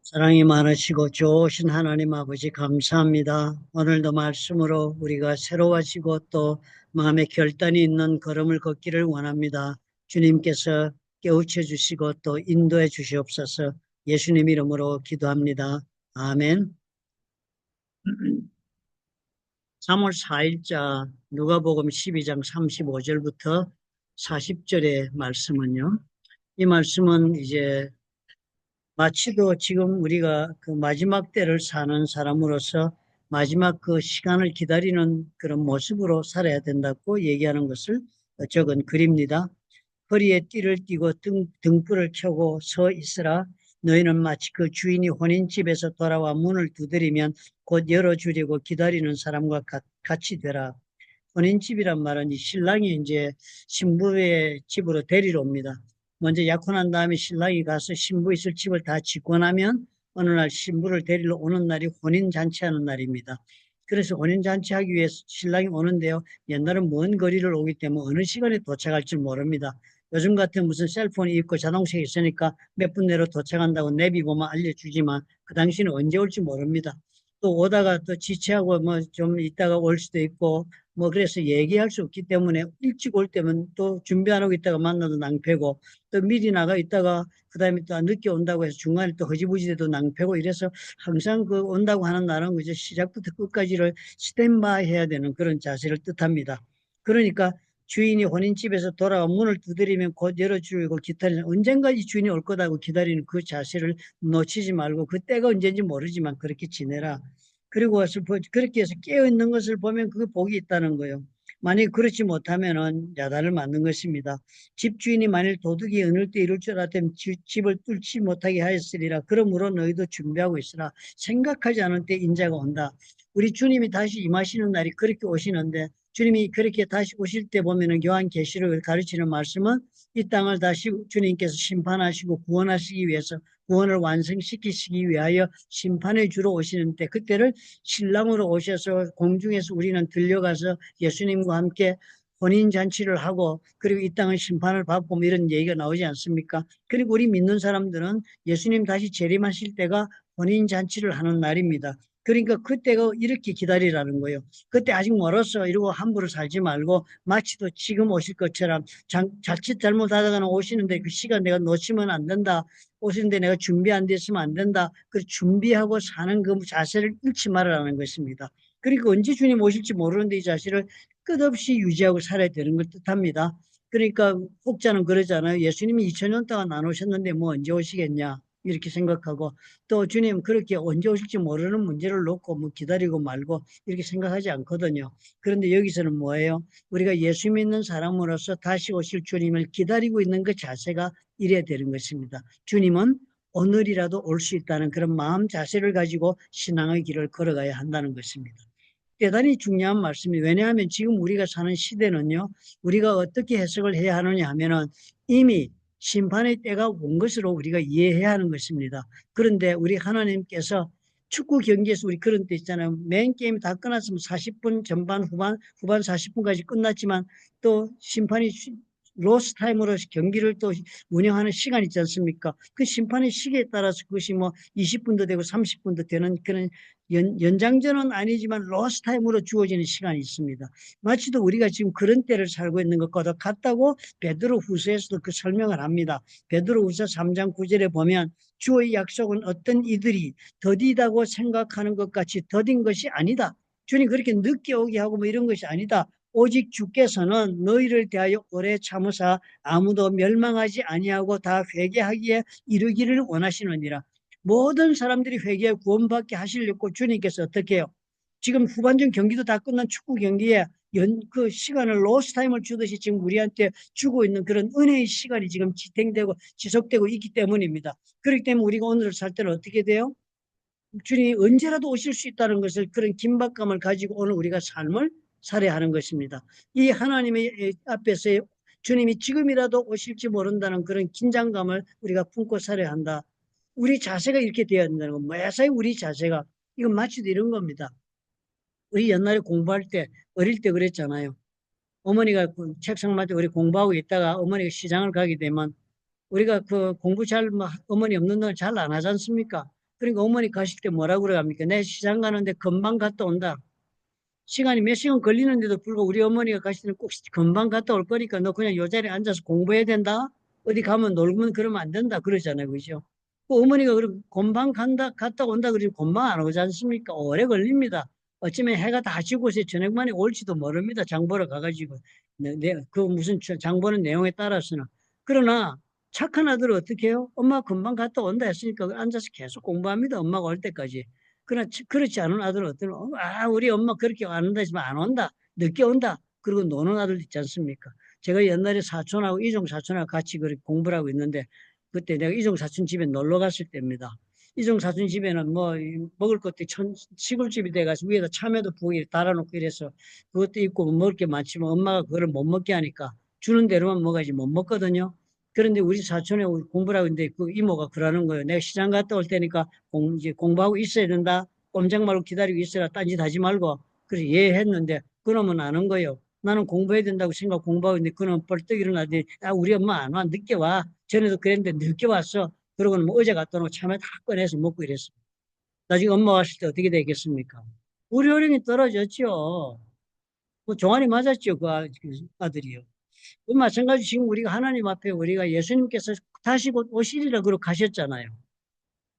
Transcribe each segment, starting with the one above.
사랑이 많으시고 좋으신 하나님 아버지 감사합니다. 오늘도 말씀으로 우리가 새로워지고 또 마음의 결단이 있는 걸음을 걷기를 원합니다. 주님께서 깨우쳐 주시고 또 인도해 주시옵소서. 예수님 이름으로 기도합니다. 아멘. 3월 4일자 누가복음 12장 35절부터 40절의 말씀은요. 이 말씀은 이제 마치도 지금 우리가 그 마지막 때를 사는 사람으로서 마지막 그 시간을 기다리는 그런 모습으로 살아야 된다고 얘기하는 것을 적은 글입니다. 허리에 띠를 띠고 등불을 켜고 서 있으라. 너희는 마치 그 주인이 혼인집에서 돌아와 문을 두드리면 곧 열어주려고 기다리는 사람과 같이 되라. 혼인집이란 말은 이 신랑이 이제 신부의 집으로 데리러 옵니다. 먼저 약혼한 다음에 신랑이 가서 신부 있을 집을 다 짓고 나면 어느 날 신부를 데리러 오는 날이 혼인잔치하는 날입니다. 그래서 혼인잔치하기 위해서 신랑이 오는데요. 옛날은 먼 거리를 오기 때문에 어느 시간에 도착할지 모릅니다. 요즘 같은 무슨 셀폰이 있고 자동차가 있으니까 몇 분 내로 도착한다고 내비고만 알려주지만 그 당시는 언제 올지 모릅니다. 또 오다가 또 지체하고 뭐 좀 있다가 올 수도 있고 뭐 그래서 얘기할 수 없기 때문에 일찍 올 때면 또 준비 안 하고 있다가 만나도 낭패고 또 미리 나가 있다가 그다음에 또 늦게 온다고 해서 중간에 또 허지부지 돼도 낭패고 이래서 항상 그 온다고 하는 날은 그저 시작부터 끝까지를 스탠바이 해야 되는 그런 자세를 뜻합니다. 그러니까 주인이 혼인집에서 돌아와 문을 두드리면 곧 열어주고 기다리는 언젠가지 주인이 올 거다고 기다리는 그 자세를 놓치지 말고 그 때가 언제인지 모르지만 그렇게 지내라. 그리고 와서 그렇게 해서 깨어 있는 것을 보면 그게 복이 있다는 거예요. 만약 그렇지 못하면은 야단을 맞는 것입니다. 집주인이 만일 도둑이 어느 때 이룰 줄 알았다면 집을 뚫지 못하게 하였으리라. 그러므로 너희도 준비하고 있으라. 생각하지 않은 때 인자가 온다. 우리 주님이 다시 임하시는 날이 그렇게 오시는데 주님이 그렇게 다시 오실 때 보면은 요한계시록을 가르치는 말씀은 이 땅을 다시 주님께서 심판하시고 구원하시기 위해서 구원을 완성시키시기 위하여 심판의 주로 오시는데 그때를 신랑으로 오셔서 공중에서 우리는 들려가서 예수님과 함께 혼인잔치를 하고 그리고 이 땅은 심판을 받고 뭐 이런 얘기가 나오지 않습니까? 그리고 우리 믿는 사람들은 예수님 다시 재림하실 때가 혼인잔치를 하는 날입니다. 그러니까 그때가 이렇게 기다리라는 거예요. 그때 아직 멀었어 이러고 함부로 살지 말고 마치 또 지금 오실 것처럼 자칫 잘못하다가는 오시는데 그 시간 내가 놓치면 안 된다. 오시는데 내가 준비 안 됐으면 안 된다. 그 준비하고 사는 그 자세를 잃지 말아라는 것입니다. 그리고 언제 주님 오실지 모르는데 이 자세를 끝없이 유지하고 살아야 되는 걸 뜻합니다. 그러니까 혹자는 그러잖아요. 예수님이 2000년 동안 안 오셨는데 뭐 언제 오시겠냐. 이렇게 생각하고 또 주님 그렇게 언제 오실지 모르는 문제를 놓고 뭐 기다리고 말고 이렇게 생각하지 않거든요. 그런데 여기서는 뭐예요? 우리가 예수 믿는 사람으로서 다시 오실 주님을 기다리고 있는 그 자세가 이래야 되는 것입니다. 주님은 오늘이라도 올 수 있다는 그런 마음 자세를 가지고 신앙의 길을 걸어가야 한다는 것입니다. 대단히 중요한 말씀이 왜냐하면 지금 우리가 사는 시대는요. 우리가 어떻게 해석을 해야 하느냐 하면은 이미 심판의 때가 온 것으로 우리가 이해해야 하는 것입니다. 그런데 우리 하나님께서 축구 경기에서 우리 그런 때 있잖아요. 맨 게임이 다 끝났으면 40분 전반 후반 40분까지 끝났지만 또 심판이 로스 타임으로 경기를 또 운영하는 시간이 있지 않습니까? 그 심판의 시기에 따라서 그것이 뭐 20분도 되고 30분도 되는 그런 연장전은 아니지만 로스 타임으로 주어지는 시간이 있습니다. 마치도 우리가 지금 그런 때를 살고 있는 것과도 같다고 베드로 후서에서도 그 설명을 합니다. 베드로 후서 3장 9절에 보면 주의 약속은 어떤 이들이 더디다고 생각하는 것 같이 더딘 것이 아니다. 주님 그렇게 늦게 오게 하고 뭐 이런 것이 아니다. 오직 주께서는 너희를 대하여 오래 참으사 아무도 멸망하지 아니하고 다 회개하기에 이르기를 원하시느니라. 모든 사람들이 회개에 구원받게 하시려고 주님께서 어떻게 해요? 지금 후반전 경기도 다 끝난 축구 경기에 그 시간을 로스 타임을 주듯이 지금 우리한테 주고 있는 그런 은혜의 시간이 지금 지탱되고 지속되고 있기 때문입니다. 그렇기 때문에 우리가 오늘을 살 때는 어떻게 돼요? 주님이 언제라도 오실 수 있다는 것을 그런 긴박감을 가지고 오늘 우리가 삶을 살아야 하는 것입니다. 이 하나님의 앞에서 주님이 지금이라도 오실지 모른다는 그런 긴장감을 우리가 품고 살아야 한다. 우리 자세가 이렇게 되어야 된다는 거. 매사에 우리 자세가 이건 마치도 이런 겁니다. 우리 옛날에 공부할 때 어릴 때 그랬잖아요. 어머니가 그 책상 맞에 우리 공부하고 있다가 어머니가 시장을 가게 되면 우리가 그 공부 잘 어머니 없는 동안 잘 안 하지 않습니까? 그러니까 어머니 가실 때 뭐라고 그러합니까? 내 시장 가는데 금방 갔다 온다. 시간이 몇 시간 걸리는데도 불구하고 우리 어머니가 가실 때는 꼭 금방 갔다 올 거니까 너 그냥 요 자리에 앉아서 공부해야 된다. 어디 가면 놀면 그러면 안 된다. 그러잖아요. 그죠? 그 어머니가 그럼 금방 갔다 온다. 그러면 금방 안 오지 않습니까? 오래 걸립니다. 어쩌면 해가 다 지고 서 저녁 만에 올지도 모릅니다. 장 보러 가가지고. 그 무슨 장 보는 내용에 따라서는. 그러나 착한 아들은 어떻게 해요? 엄마 금방 갔다 온다 했으니까 앉아서 계속 공부합니다. 엄마가 올 때까지. 그러나 그렇지 않은 아들은 어떤, 우리 엄마 그렇게 안 온다 했지만 안 온다. 늦게 온다. 그리고 노는 아들 있지 않습니까? 제가 옛날에 사촌하고 이종 사촌하고 같이 그렇게 공부를 하고 있는데 그때 내가 이종 사촌 집에 놀러 갔을 때입니다. 이종 사촌 집에는 뭐 먹을 것도 시골집이 돼가지고 위에다 참외도 부엌에 달아놓고 이래서 그것도 있고 뭐 먹을 게 많지만 엄마가 그걸 못 먹게 하니까 주는 대로만 먹어야지 못 먹거든요. 그런데 우리 사촌에 공부를 하고 있는데 그 이모가 그러는 거예요. 내가 시장 갔다 올 테니까 이제 공부하고 있어야 된다. 꼼짝 말고 기다리고 있어라. 딴짓 하지 말고. 그래서 예 했는데 그놈은 아는 거예요. 나는 공부해야 된다고 생각 공부하고 있는데 그놈 벌떡 일어나더니 우리 엄마 안 와. 늦게 와. 전에도 그랬는데 늦게 왔어. 그러고는 뭐 어제 갔다 놓고 참외 다 꺼내서 먹고 이랬어. 나중에 엄마 왔을 때 어떻게 되겠습니까? 우리 어른이 떨어졌죠. 뭐 종아리 맞았죠. 그 아들이요. 그 마찬가지 지금 우리가 하나님 앞에 우리가 예수님께서 다시 곧 오시리라 그러고 가셨잖아요.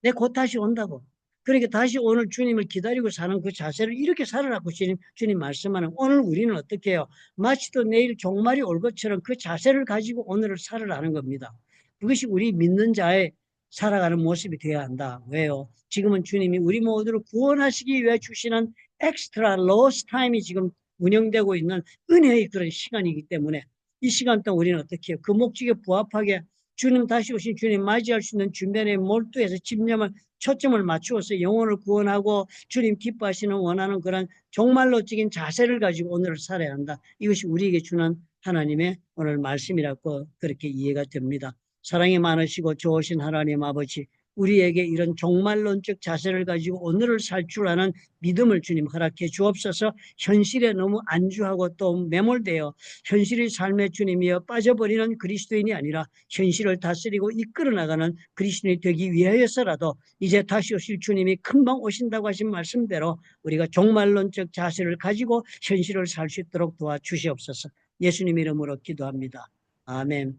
내 곧 다시 온다고. 그러니까 다시 오늘 주님을 기다리고 사는 그 자세를 이렇게 살아라고 주님 말씀하는 오늘 우리는 어떻게 해요? 마치도 내일 종말이 올 것처럼 그 자세를 가지고 오늘을 살아라는 겁니다. 그것이 우리 믿는 자의 살아가는 모습이 되어야 한다. 왜요? 지금은 주님이 우리 모두를 구원하시기 위해 주시는 엑스트라 로스 타임이 지금 운영되고 있는 은혜의 그런 시간이기 때문에 이 시간 동안 우리는 어떻게 해요? 그 목적에 부합하게 주님 다시 오신 주님 맞이할 수 있는 준비에 몰두해서 집념을 초점을 맞추어서 영혼을 구원하고 주님 기뻐하시는 원하는 그런 종말로적인 자세를 가지고 오늘을 살아야 한다. 이것이 우리에게 주는 하나님의 오늘 말씀이라고 그렇게 이해가 됩니다. 사랑이 많으시고 좋으신 하나님 아버지, 우리에게 이런 종말론적 자세를 가지고 오늘을 살 줄 아는 믿음을 주님 허락해 주옵소서. 현실에 너무 안주하고 또 매몰되어 현실의 삶의 주님이여 빠져버리는 그리스도인이 아니라 현실을 다스리고 이끌어 나가는 그리스도인이 되기 위하여서라도 이제 다시 오실 주님이 금방 오신다고 하신 말씀대로 우리가 종말론적 자세를 가지고 현실을 살 수 있도록 도와주시옵소서. 예수님 이름으로 기도합니다. 아멘.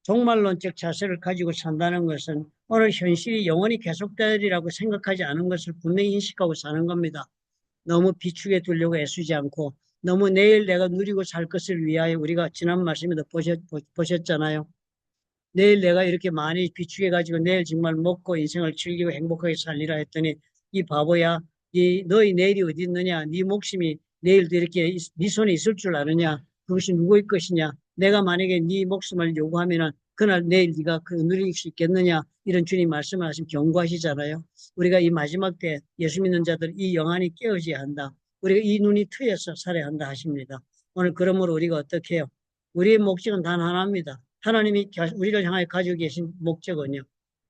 종말론적 자세를 가지고 산다는 것은 오늘 현실이 영원히 계속되리라고 생각하지 않은 것을 분명히 인식하고 사는 겁니다. 너무 비축에 두려고 애쓰지 않고 너무 내일 내가 누리고 살 것을 위하여 우리가 지난 말씀에도 보셨잖아요. 내일 내가 이렇게 많이 비축해가지고 내일 정말 먹고 인생을 즐기고 행복하게 살리라 했더니 이 바보야, 너희 내일이 어디 있느냐? 네 목숨이 내일도 이렇게 네 손에 있을 줄 아느냐? 그것이 누구의 것이냐? 내가 만약에 네 목숨을 요구하면은 그날 내일 네가 그 누릴 수 있겠느냐? 이런 주님 말씀을 하시면 경고하시잖아요. 우리가 이 마지막 때 예수 믿는 자들 이 영안이 깨어져야 한다. 우리가 이 눈이 트여서 살아야 한다 하십니다. 오늘 그러므로 우리가 어떻게 해요? 우리의 목적은 단 하나입니다. 하나님이 우리를 향하여 가지고 계신 목적은요.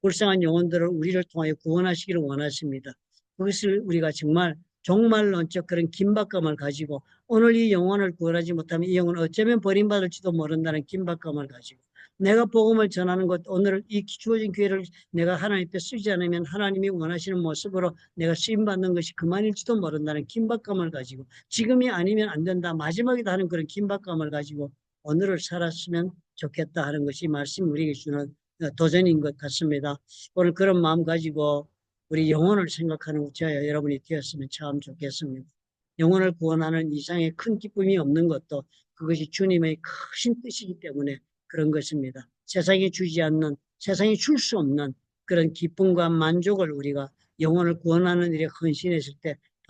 불쌍한 영혼들을 우리를 통하여 구원하시기를 원하십니다. 그것을 우리가 정말 종말론적 그런 긴박감을 가지고 오늘 이 영혼을 구원하지 못하면 이 영혼은 어쩌면 버림받을지도 모른다는 긴박감을 가지고 내가 복음을 전하는 것 오늘 이 주어진 기회를 내가 하나님 앞에 쓰지 않으면 하나님이 원하시는 모습으로 내가 쓰임받는 것이 그만일지도 모른다는 긴박감을 가지고 지금이 아니면 안 된다 마지막이다 하는 그런 긴박감을 가지고 오늘을 살았으면 좋겠다 하는 것이 말씀 우리에게 주는 도전인 것 같습니다. 오늘 그런 마음 가지고 우리 영혼을 생각하는 저와 여러분이 되었으면 참 좋겠습니다. 영혼을 구원하는 이상의 큰 기쁨이 없는 것도 그것이 주님의 크신 뜻이기 때문에 그런 것입니다. 세상이 주지 않는, 세상이 줄 수 없는 그런 기쁨과 만족을 우리가 영혼을 구원하는 일에 헌신했을 때